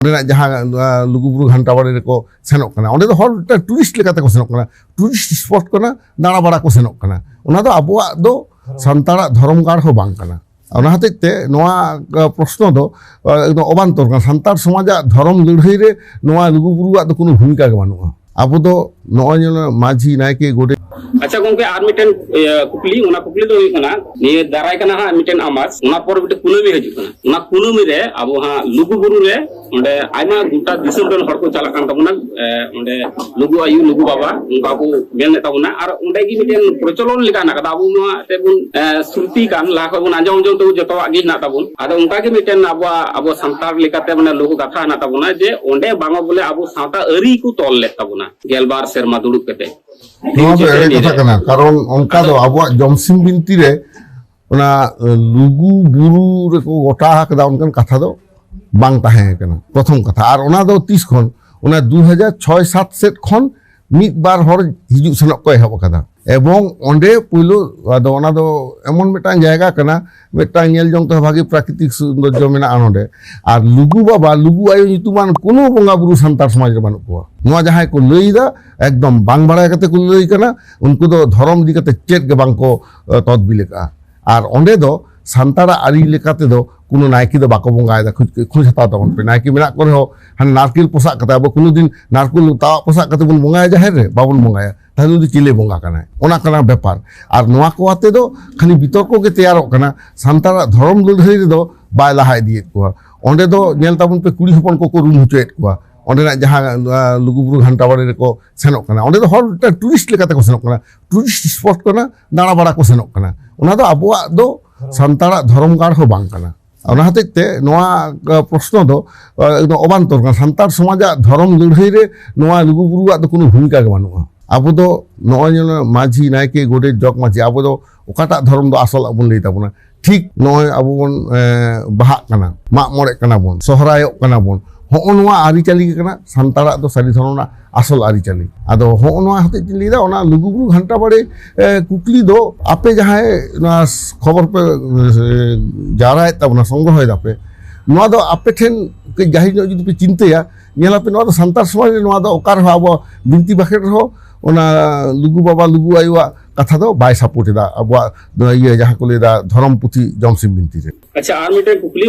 जहाँ लुगुबुरु घंटा बाड़ी रे को सेनोक कना ओंडे दो हर टूरिस्ट लेकाते को सेनोक कना टूरिस्ट स्पॉट कना दाणा बाड़ा को सेनोक कना ओना दो आबुआ दो सान्ताड़ा धर्म गाड़ हो बांग कना ओना हतेते नोआ प्रश्न दो एकदम अबान्तर कना सान्ताड़ समाजा धर्म लड़ाई रे नोआ लुगुबुरुआ दो कोनो भूमिका गे बानुआ आबो दो नोआ माझी नायके गोडे अच्छा गोंके आर मिटेन कुकली ओना कुकली दो हुई कना नि दाराय कना हा मिटेन आमास ओना पर बिटे कुनुमी हजु कना ओना कुनुमी रे आबो हा लुगुबुरु रे ओंडे आयमा गुटा दिसम रन हर को चाला कान तबना ओंडे लुगु आयु लुगु बाबा उनका को मेन तबना आर ओंडे गी मिटेन प्रचलन लेका ना कदा आबो मा तेबुन श्रुति कान ला को बन आंजम जम तो जतो आगे ना तबुन आदो उनका के मिटेन आबो संतार लेकाते माने लुगु कथा ना तबना जे ओंडे बांगा बोले आबो सावता अरी को तोल ले तबना गेलबार सेरमा दुडुक कते कारण उनका दो अब जमसिम बिनती रे उना लुगु बुरु रे को गोटा कदा उनकन कथा दो बांग ताहे कना प्रथम कथा और उना दो 30 खन उना 2006-7 सेट खन मिद बार हर हिजु सनक को एहब कदा एवं ओंडे पुइलो आदो उना दो एमन मेटान जायगा कना मेटान नेल जंग तो भागी प्राकृतिक सौंदर्य मेना आनोडे और लुगु बाबा लुगु आयो नितुमान कोनो बंगा बुरु संतार समाज रे बानु को नोआ जहां को लईदा एकदम बांग बाड़ा कते को लई कना उनको दो धर्म दी कते चेत गे बांग को तदबिलेका और ओंडे दो सान्ताड़ा आरी लेकाते दो कोनो नायकी दो बाको बंगायदा खोज हता तबन पे नायकी मेना करे हो हान नारकेल पोसा कता अब कोनो दिन नारकेल ता पोसा कते बन बंगाय जाहेर रे बाबन बंगाया ताहले दो चिले बंगा कना ओना कना व्यापार और नोआ को आते दो खाली बितर्क के तैयार कना सान्ताड़ा धर्म लड़ाई रे दो बाय लहा दिए को ओंडे दो नेल ताबन पे कुड़ी हपन को रूम हुचेत को ओंडे जहाँ लुगुबुरु घंटा बाड़ी रे को सेनोक कना ओंडे दो हर टूरिस्ट लेकाते को सेनोक कना टूरिस्ट स्पॉट कना दाणा बाड़ा को सेनोक कना ओना दो आबुआ दो सान्ताड़ा धर्म गाड़ हो बांग कना ओना हतेते नोआ प्रश्न दो एकदम अबान्तर कना सान्ताड़ समाजा धर्म लड़ाई रे नोआ लुगुबुरुआ दो कोनो भूमिका गे बानुआ आबो दो नोआ माझी नायके गोडे जग माझी आबो दो ओकाटा धर्म दो आसल आबोन लई ताबोना ठीक नोय आबो बन बाहा कना माग मोड़े कना बन सोहराय कना बन होनोआ आरिचाली कना सान्ताड़ा दो सारी धरना आसल आरिचाली आदो होनोआ हते लिदा ओना लुगुबुरु घंटा बाड़े कुकली दो आपे जहां ना खबर पे जाराय तबना संग्रह दापे नोआ दो आपे ठेन के जाहि जदि पे चिंताया नेला पे नोआ दो सान्तार समाज नोआ दो ओकार आबो बिनती बाखेट हो ओना लुगु बाबा लुगु आयुआ कथा दो बाय सपोर्ट दा अब ये जहां को लेदा धर्म पुथी जमसिम बिनती रे अच्छा आर मिटे कुकली